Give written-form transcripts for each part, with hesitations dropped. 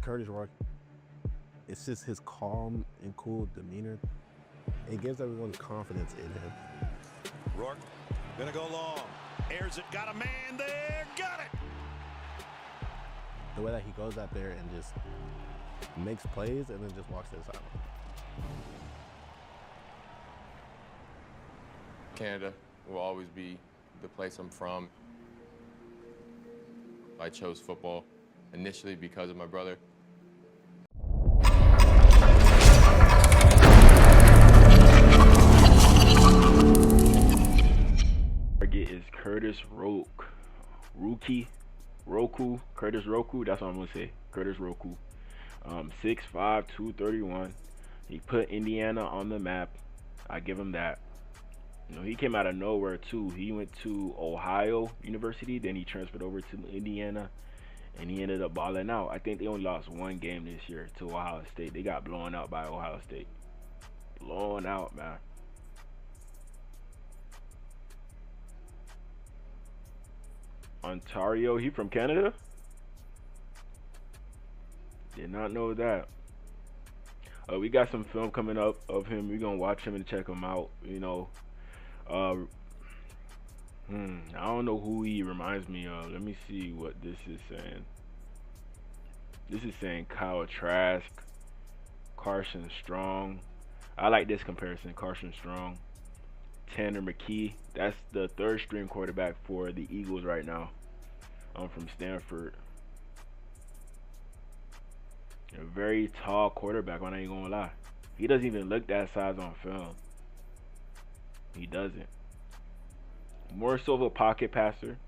Kurtis Rourke, it's just his calm and cool demeanor. It gives everyone confidence in him. Rourke gonna go long. Airs it, got a man there, got it! The way that he goes out there and just makes plays and then just walks to the sideline. Canada will always be the place I'm from. I chose football initially because of my brother. Target is Kurtis Rouke. Kurtis Rouke, that's what I'm gonna say. Kurtis Rouke. 6'5", 231. He put Indiana on the map. I give him that. You know, he came out of nowhere too. He went to Ohio University, then he transferred over to Indiana, and he ended up balling out. I think they only lost one game this year to Ohio State. They got blown out by Ohio State. Blown out, man. Ontario, he from Canada? Did not know that. We got some film coming up of him. We're gonna watch him and check him out. You know, I don't know who he reminds me of. Let me see what this is saying. This is saying Kyle Trask, Carson Strong. I like this comparison. Carson Strong, Tanner McKee. That's the third string quarterback for the Eagles right now. From Stanford. A very tall quarterback, I ain't gonna lie. He doesn't even look that size on film. He doesn't. More so of a pocket passer,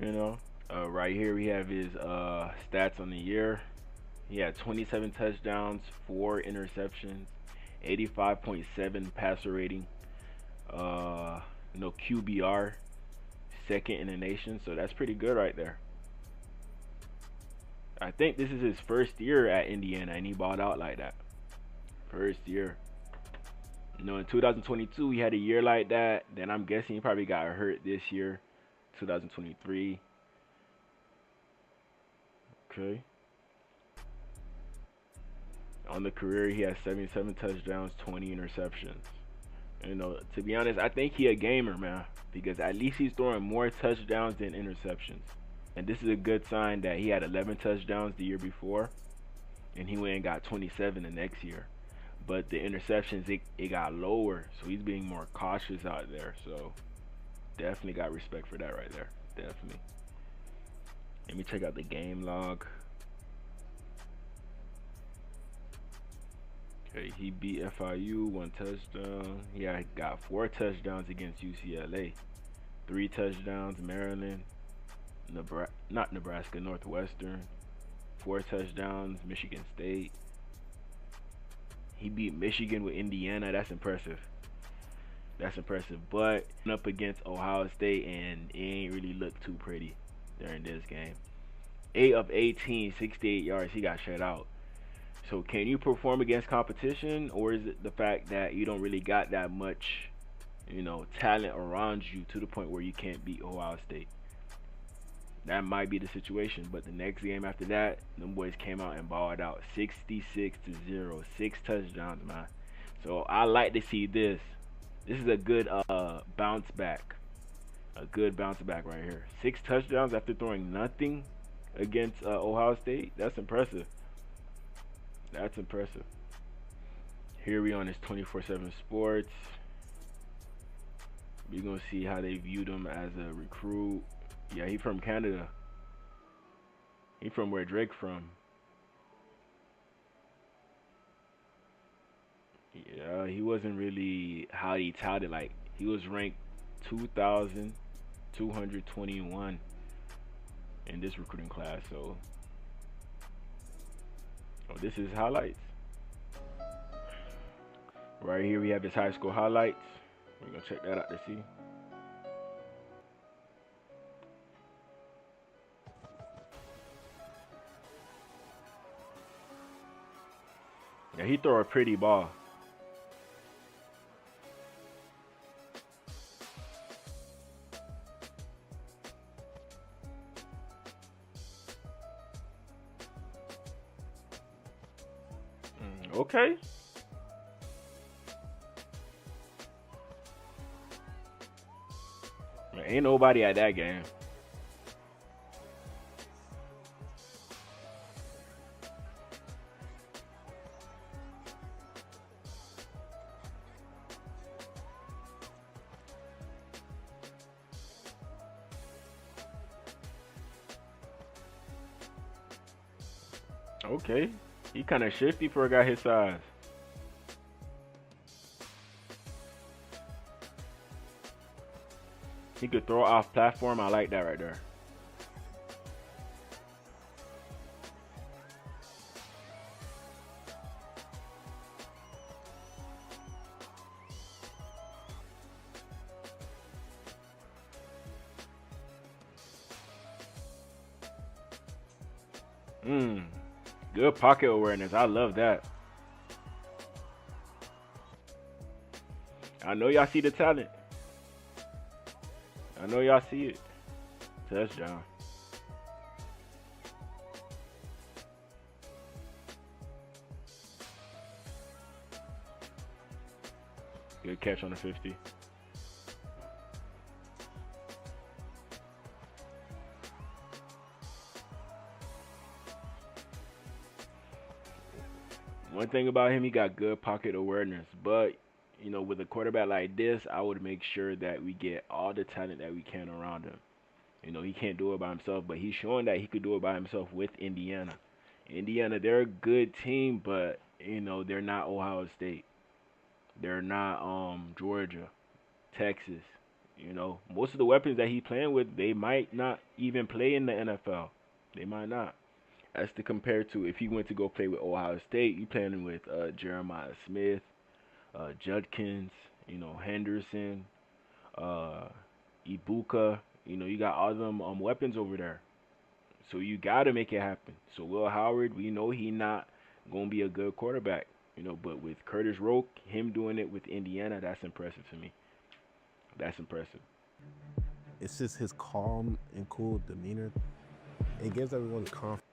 you know. Right here we have his stats on the year. He had 27 touchdowns, 4 interceptions, 85.7 passer rating. No QBR, second in the nation, so that's pretty good right there. I think this is his first year at Indiana, and he balled out like that. First year. You know, in 2022, he had a year like that. Then I'm guessing he probably got hurt this year, 2023. Okay. On the career, he has 77 touchdowns, 20 interceptions. You know, to be honest, I think he a gamer, man, because at least he's throwing more touchdowns than interceptions. And this is a good sign that he had 11 touchdowns the year before, and he went and got 27 the next year. But the interceptions, it got lower, so he's being more cautious out there. So definitely got respect for that right there. Definitely. Let me check out the game log. Okay, he beat FIU, 1 touchdown. Yeah, he got 4 touchdowns against UCLA. 3 touchdowns, Maryland. Nebraska, Northwestern. 4 touchdowns, Michigan State. He beat Michigan with Indiana. That's impressive. That's impressive. But up against Ohio State, and it ain't really looked too pretty during this game. 8 of 18, 68 yards. He got shut out. So can you perform against competition, or is it the fact that you don't really got that much, you know, talent around you to the point where you can't beat Ohio State? That might be the situation. But the next game after that, them boys came out and balled out 66-0, 6 touchdowns, man. So I like to see this. This is a good bounce back. A good bounce back right here. 6 touchdowns after throwing nothing against Ohio State. That's impressive. That's impressive. Here we on this 24/7 Sports. We're gonna see how they viewed him as a recruit. Yeah, he from Canada. He from where Drake from. Yeah, he wasn't really highly touted. Like, he was ranked 2,221 in this recruiting class. So, this is highlights. Right here we have his high school highlights. We're gonna check that out to see. Yeah, he throw a pretty ball. Okay. Man, ain't nobody at that game. Okay. He kind of shifty for a guy his size. He could throw off platform. I like that right there. Good pocket awareness. I love that. I know y'all see the talent. I know y'all see it. Touchdown. Good catch on the 50. One thing about him, he got good pocket awareness. But, you know, with a quarterback like this, I would make sure that we get all the talent that we can around him. You know, he can't do it by himself, but he's showing that he could do it by himself with Indiana. Indiana, they're a good team, but, you know, they're not Ohio State. They're not Georgia, Texas. You know, most of the weapons that he's playing with, they might not even play in the NFL. They might not. That's to compare to if he went to go play with Ohio State, you playing with Jeremiah Smith, Judkins, you know, Henderson, Ibuka. You know, you got all them weapons over there. So you got to make it happen. So Will Howard, we know he not going to be a good quarterback. You know, but with Kurtis Rouke, him doing it with Indiana, that's impressive to me. That's impressive. It's just his calm and cool demeanor. It gives everyone confidence.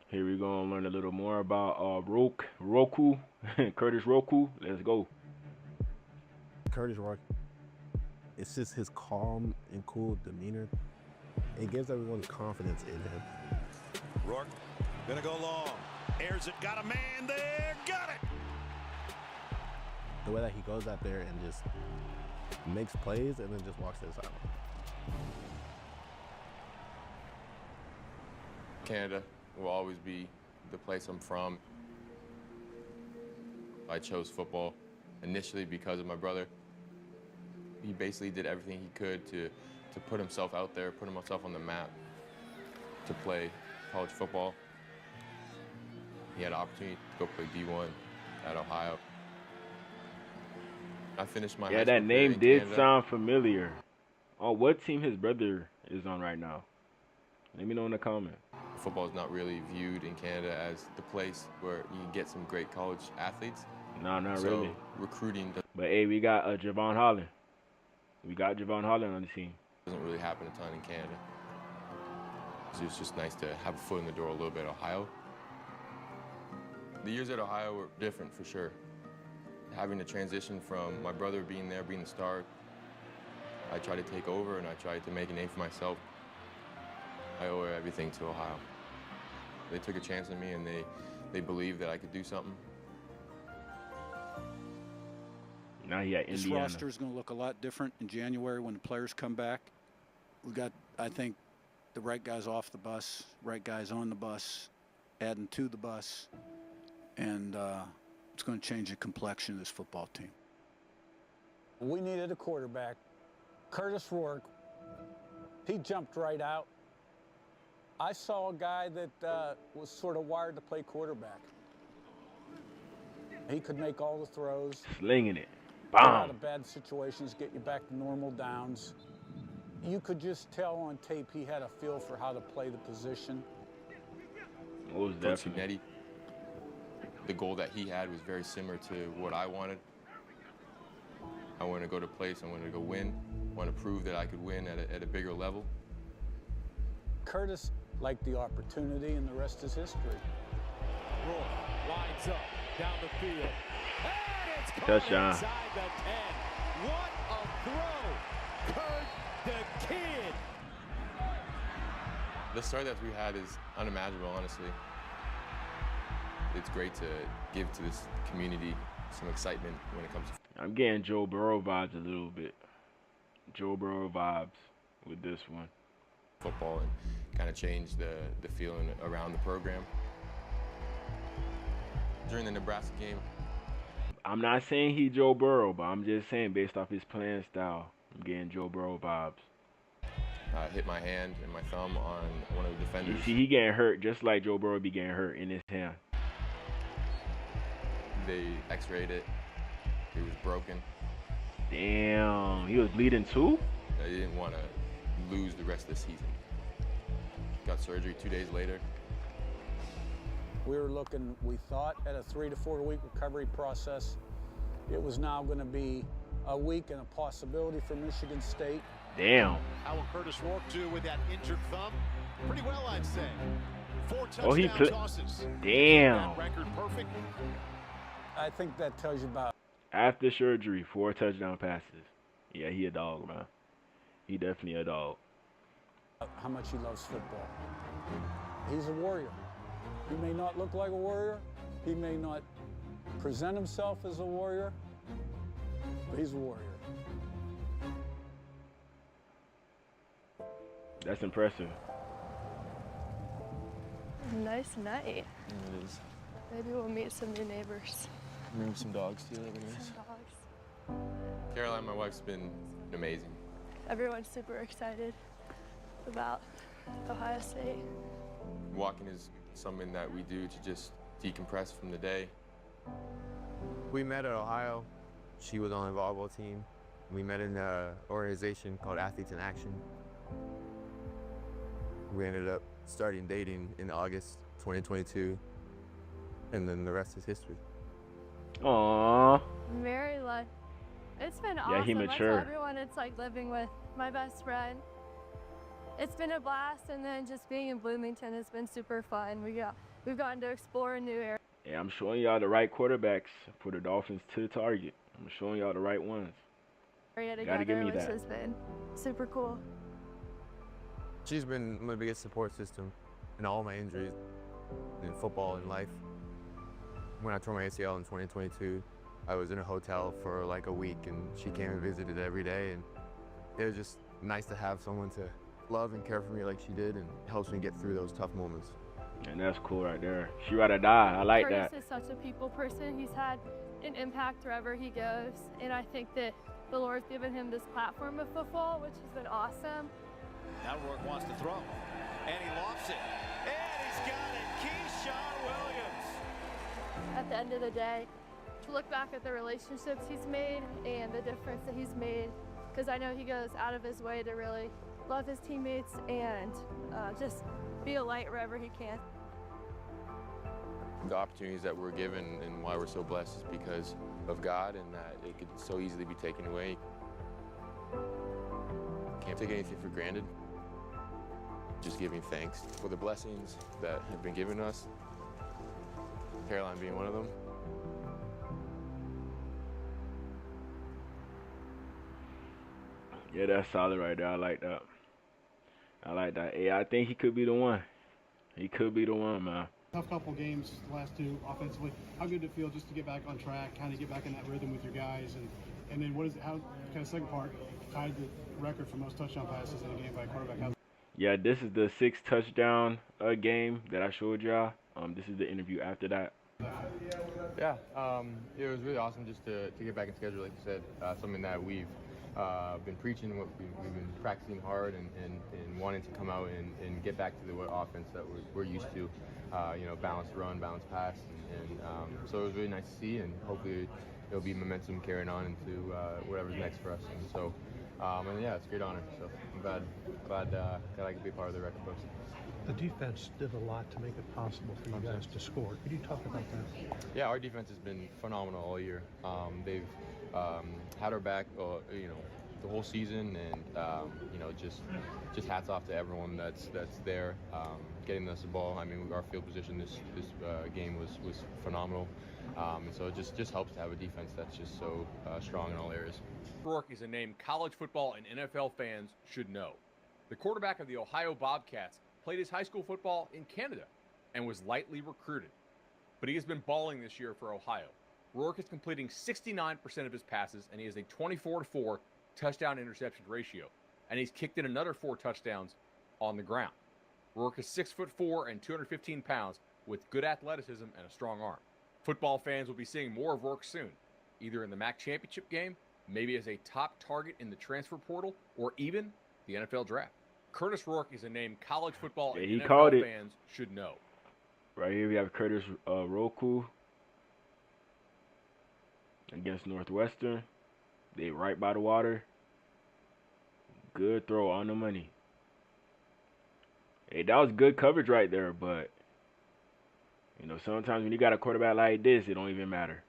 Here we go and learn a little more about Rouke, Kurtis Rouke. Let's go. Kurtis Rouke. It's just his calm and cool demeanor. It gives everyone confidence in him. Rourke gonna go long. Airs it, got a man there, got it! The way that he goes out there and just makes plays and then just walks to the sideline. Canada will always be the place I'm from. I chose football initially because of my brother. He basically did everything he could to put himself out there, put himself on the map to play college football. He had an opportunity to go play D1 at Ohio. I finished my high that school name career in did Canada. sound familiar. Oh, what team his brother is on right now? Let me know in the comment. Football is not really viewed in Canada as the place where you can get some great college athletes. No, not So really. recruiting But hey, we got Javon Holland. We got Javon Holland on the team. doesn't really happen a ton in Canada. So it's just nice to have a foot in the door a little bit at Ohio. The years at Ohio were different for sure. Having to transition from my brother being there, being the star, I tried to take over and I tried to make a name for myself. I owe everything to Ohio. They took a chance on me and they believed that I could do something. Now he at This Indiana. roster is going to look a lot different in January when the players come back. We've got, I think, the right guys off the bus, right guys on the bus, adding to the bus, and it's going to change the complexion of this football team. We needed a quarterback. Kurtis Rourke, he jumped right out. I saw a guy that was sort of wired to play quarterback. He could make all the throws. Slinging it. Get out Bomb. of bad situations, get you back to normal downs. You could just tell on tape he had a feel for how to play the position. Most Coach definitely. Signetti, the goal that he had was very similar to what I wanted. I wanted to go to place, I wanted to go win, I wanted to prove that I could win at a bigger level. Kurtis liked the opportunity, and the rest is history. Rourke Lines up down the field. And it's caught Touchdown. inside the 10. What a throw. Kurt the Kid. The start that we had is unimaginable, honestly. It's great to give to this community some excitement when it comes to I'm getting Joe Burrow vibes a little bit. Joe Burrow vibes with this one. football and kind of change the feeling around the program. During the Nebraska game, I'm not saying he Joe Burrow, but I'm just saying based off his playing style, I'm getting Joe Burrow vibes. hit my hand and my thumb on one of the defenders. You see, he getting hurt just like Joe Burrow be getting hurt in his hand. They x-rayed it. It was broken. Damn, he was bleeding too? I didn't want to lose the rest of the season. Got surgery 2 days later. We were looking, we thought, at a 3 to 4 week recovery process. It was now going to be a week and a possibility for Michigan State. Damn. How will Kurtis Rouke do with that injured thumb? Pretty well, I'd say. 4 Oh, he touchdown tosses. Damn. That record perfect. I think that tells you about After surgery, 4 touchdown passes. Yeah, he a dog, man. He definitely a dog. how much he loves football. He's a warrior. He may not look like a warrior. He may not present himself as a warrior, but he's a warrior. That's impressive. Nice night. It is. Maybe we'll meet some new neighbors. Maybe some dogs too. That'd be nice. Some dogs. Caroline, my wife's been amazing. Everyone's super excited about Ohio State. Walking is something that we do to just decompress from the day. We met at Ohio. She was on the volleyball team. We met in an organization called Athletes in Action. We ended up starting dating in August 2022, and then the rest is history. Aww. Very lucky. It's been Yeah, he awesome. mature. I tell everyone it's like living with my best friend. It's been a blast, and then just being in Bloomington has been super fun. We've gotten to explore a new area. Yeah, I'm showing y'all the right quarterbacks for the Dolphins to the target. I'm showing y'all the right ones. Together, give me which that. has been super cool. She's been my biggest support system in all my injuries, in football and life. When I tore my ACL in 2022, I was in a hotel for like a week, and she came and visited every day, and it was just nice to have someone to love and care for me like she did, and helps me get through those tough moments. And that's cool right there. She rather die. I like Kurtis that. is such a people person. He's had an impact wherever he goes, and I think that the Lord's given him this platform of football, which has been awesome. Now Rourke wants to throw. And he lofts it. And he's got it. Keyshawn Williams. At the end of the day, to look back at the relationships he's made and the difference that he's made, because I know he goes out of his way to really love his teammates and just be a light wherever he can. The opportunities that we're given and why we're so blessed is because of God, and that it could so easily be taken away. Can't take anything for granted. Just giving thanks for the blessings that have been given us, Caroline being one of them. Yeah, that's solid right there. I like that. I like that. Yeah, I think he could be the one. He could be the one, man. Tough couple games, the last two offensively. How good did it feel just to get back on track, kind of get back in that rhythm with your guys, and then what is how kind of second part tied the record for most touchdown passes in a game by a quarterback? Yeah, this is the 6th touchdown game that I showed y'all. This is the interview after that. Yeah, it was really awesome just to get back in schedule, like you said. Something that we've been preaching, we've been practicing hard and wanting to come out and get back to the offense that we're used to. Balanced run, balanced pass, and so it was really nice to see, and hopefully it'll be momentum carrying on into whatever's next for us. And so, and yeah, it's a great honor. So I'm glad that I could be part of the record books. The defense did a lot to make it possible for you guys to score. Could you talk about that? Yeah, our defense has been phenomenal all year. They've had our back, the whole season, and you know, just hats off to everyone that's there getting us the ball. I mean, our field position this game was phenomenal, and so it just helps to have a defense that's just so strong in all areas. Rouke is a name college football and NFL fans should know. The quarterback of the Ohio Bobcats played his high school football in Canada and was lightly recruited. But he has been balling this year for Ohio. Rouke is completing 69% of his passes, and he has a 24-4 touchdown interception ratio. And he's kicked in another 4 touchdowns on the ground. Rouke is 6'4" and 215 pounds with good athleticism and a strong arm. Football fans will be seeing more of Rouke soon, either in the MAC championship game, maybe as a top target in the transfer portal, or even the NFL draft. Kurtis Rouke is a name college football and NFL fans should know. Right here we have Kurtis Rouke against Northwestern. They right by the water. Good throw on the money. Hey, that was good coverage right there, but you know, sometimes when you got a quarterback like this, it don't even matter.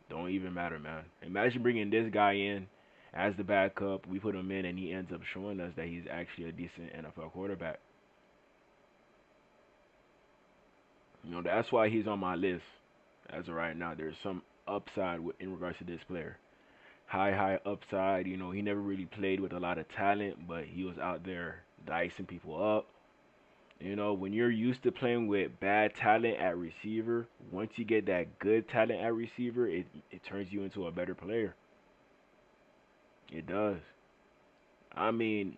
Don't even matter, man. Imagine bringing this guy in as the backup. We put him in, and he ends up showing us that he's actually a decent NFL quarterback. You know, that's why he's on my list as of right now. There's some upside in regards to this player. High upside. You know, he never really played with a lot of talent, but he was out there dicing people up. You know, when you're used to playing with bad talent at receiver, once you get that good talent at receiver, it turns you into a better player. It does. I mean,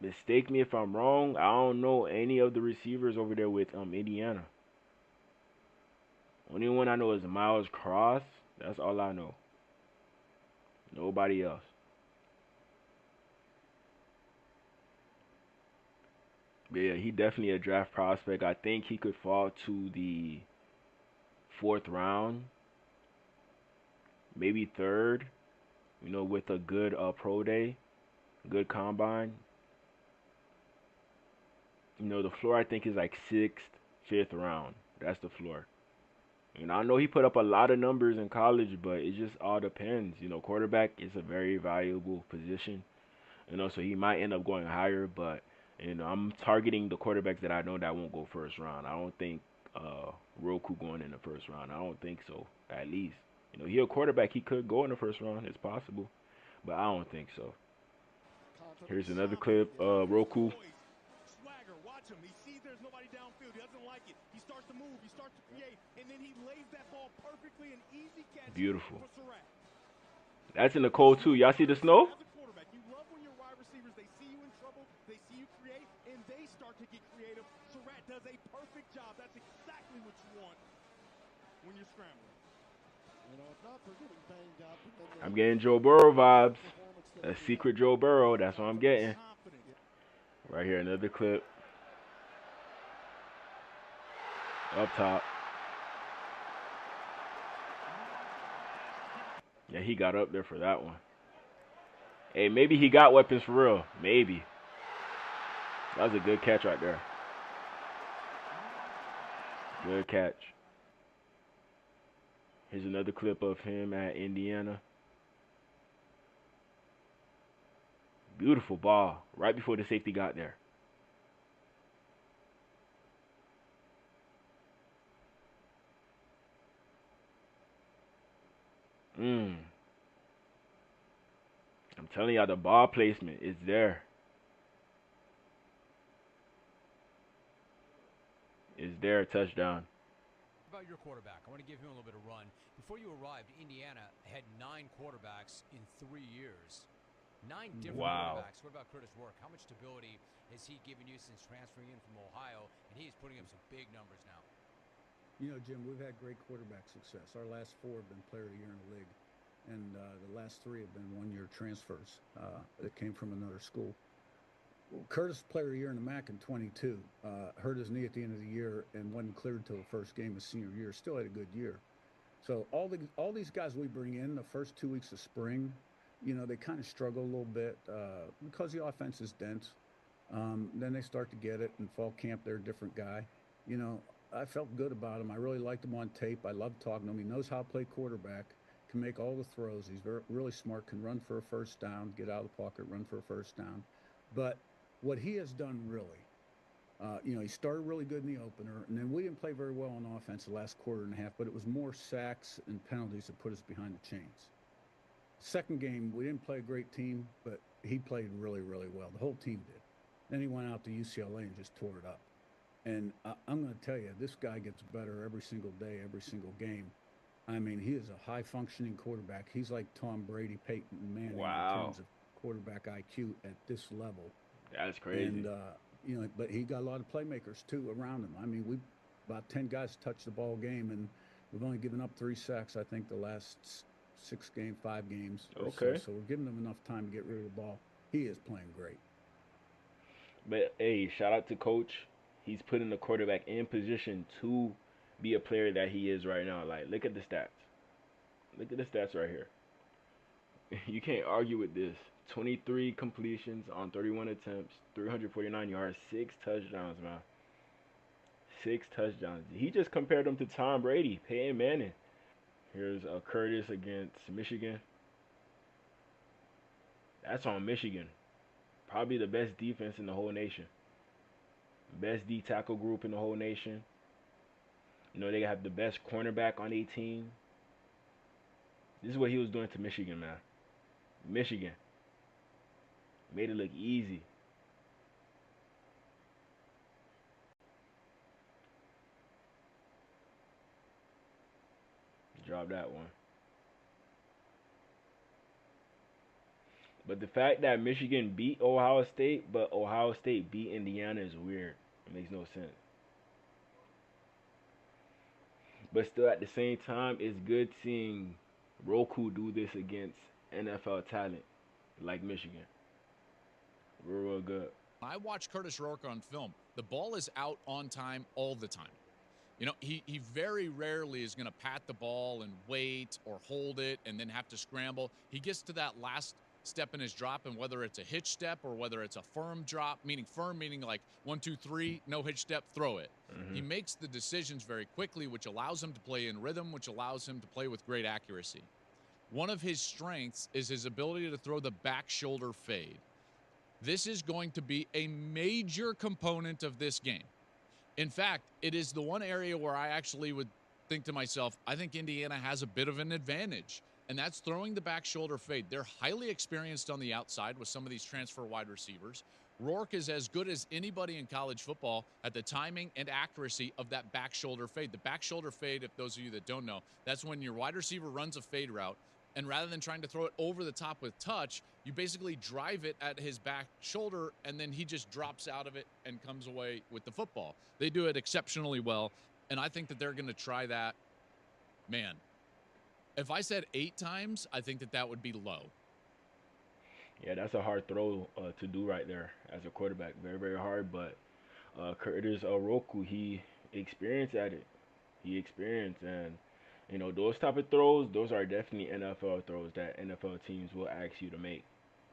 mistake me if I'm wrong. I don't know any of the receivers over there with Indiana. Only one I know is Miles Cross. That's all I know. Nobody else. But yeah, he definitely a draft prospect. I think he could fall to the 4th round, maybe 3rd. You know, with a good pro day, good combine. You know, the floor I think is like 6th, 5th round. That's the floor. And I know he put up a lot of numbers in college, but it just all depends. You know, quarterback is a very valuable position. You know, so he might end up going higher, but you know, I'm targeting the quarterbacks that I know that won't go 1st round. I don't think Rouke going in the 1st round. I don't think so, at least. You know, he a quarterback. He could go in the 1st round. It's possible, but I don't think so. Here's another clip. Rouke. Swagger, watch him. He sees there's nobody downfield. He doesn't like it. He starts to move. He starts to create, and then he lays that ball perfectly, an easy catch. Beautiful. That's in the cold too. Y'all see the snow? As a quarterback, you love when your wide receivers, they see you in trouble, they see you create, and they start to get creative. Surratt does a perfect job. That's exactly what you want when you're scrambling. I'm getting Joe Burrow vibes. A secret Joe Burrow. That's what I'm getting. Right here, another clip. Up top. Yeah, he got up there for that one. Hey, maybe he got weapons for real. Maybe. That was a good catch right there. Good catch. Here's another clip of him at Indiana. Beautiful ball. Right before the safety got there. I'm telling y'all, the ball placement is there. Is there a touchdown? About your quarterback, I want to give him a little bit of run. Before you arrived, Indiana had 9 quarterbacks in 3 years. 9 different quarterbacks. What about Kurtis Rouke? How much stability has he given you since transferring in from Ohio? And he's putting up some big numbers now. You know, Jim, we've had great quarterback success. Our last 4 have been player of the year in the league. And the last 3 have been one-year transfers that came from another school. Kurtis, player of the year in the MAC in 22, hurt his knee at the end of the year and wasn't cleared until the first game of senior year. Still had a good year. So all these guys we bring in the first 2 weeks of spring, you know, they kind of struggle a little bit because the offense is dense. Then they start to get it. In fall camp, they're a different guy. You know, I felt good about him. I really liked him on tape. I loved talking to him. He knows how to play quarterback. can make all the throws. He's really smart, can run for a first down, get out of the pocket, run for a first down. But what he has done really, he started really good in the opener, and then we didn't play very well on offense the last quarter and a half, but it was more sacks and penalties that put us behind the chains. Second game, we didn't play a great team, but he played really, really well. The whole team did. Then he went out to UCLA and just tore it up. And I'm going to tell you, this guy gets better every single day, every single game. I mean, he is a high-functioning quarterback. He's like Tom Brady, Peyton Manning in terms of quarterback IQ at this level. That's crazy. And, but he got a lot of playmakers, too, around him. I mean, about 10 guys touched the ball game, and we've only given up 3 sacks, I think, the last 5 games. Okay. So we're giving him enough time to get rid of the ball. He is playing great. But, hey, shout out to Coach. He's putting the quarterback in position to be a player that he is right now. Like, look at the stats. Look at the stats right here. You can't argue with this. 23 completions on 31 attempts, 349 yards, 6 touchdowns, man. 6 touchdowns. He just compared them to Tom Brady, Peyton Manning. Here's Kurtis against Michigan. That's on Michigan. Probably the best defense in the whole nation. Best D tackle group in the whole nation. They have the best cornerback on 18. This is what he was doing to Michigan, man. Michigan. Made it look easy. Drop that one. But the fact that Michigan beat Ohio State, but Ohio State beat Indiana is weird. It makes no sense. But still, at the same time, it's good seeing Rouke do this against NFL talent like Michigan. Real good. I watched Kurtis Rouke on film. The ball is out on time all the time. He very rarely is going to pat the ball and wait or hold it and then have to scramble. He gets to that last step in his drop, and whether it's a hitch step or whether it's a firm drop, meaning like 1, 2, 3, no hitch step, throw it. He makes the decisions very quickly, which allows him to play in rhythm, which allows him to play with great accuracy. One of his strengths is his ability to throw the back shoulder fade. This is going to be a major component of this game. In fact, it is the one area where I actually would think to myself, I think Indiana has a bit of an advantage, and that's throwing the back shoulder fade. They're highly experienced on the outside with some of these transfer wide receivers. Rouke is as good as anybody in college football at the timing and accuracy of that back shoulder fade. The back shoulder fade, if those of you that don't know, that's when your wide receiver runs a fade route, and rather than trying to throw it over the top with touch, you basically drive it at his back shoulder, and then he just drops out of it and comes away with the football. They do it exceptionally well, and I think that they're going to try that. Man, if I said 8 times, I think that would be low. Yeah, that's a hard throw to do right there as a quarterback. Very, very hard, but Kurtis Rouke, he experienced at it. He experienced, and those type of throws, those are definitely NFL throws that NFL teams will ask you to make.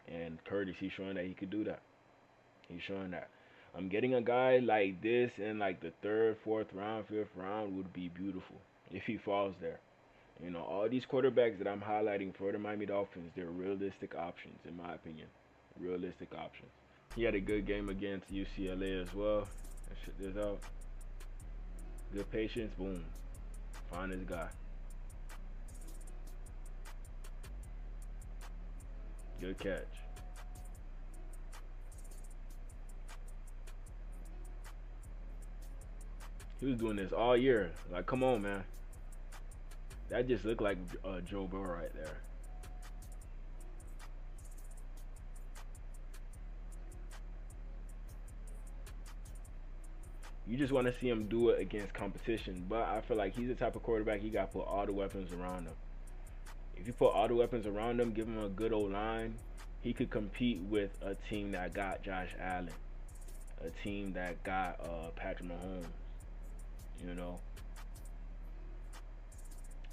And Kurtis, he's showing that he could do that. He's showing that. I'm getting a guy like this in like the 3rd, 4th round, 5th round would be beautiful if he falls there. All these quarterbacks that I'm highlighting for the Miami Dolphins, they're realistic options, in my opinion. Realistic options. He had a good game against UCLA as well. Let's check this out. Good patience, boom. Find this guy. Good catch. He was doing this all year. Like, come on, man. That just looked like Joe Burrow right there. You just want to see him do it against competition. But I feel like he's the type of quarterback, you got to put all the weapons around him. If you put all the weapons around him, give him a good old line, he could compete with a team that got Josh Allen, a team that got Patrick Mahomes,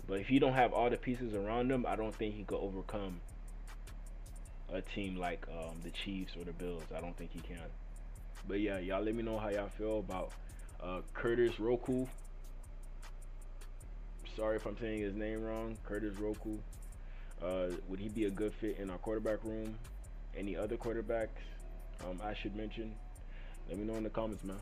But if you don't have all the pieces around him, I don't think he could overcome a team like the Chiefs or the Bills. I don't think he can. But yeah, y'all let me know how y'all feel about Kurtis Rouke. sorry if I'm saying his name wrong, Kurtis Rouke. Would he be a good fit in our quarterback room? Any other quarterbacks I should mention? Let me know in the comments, man.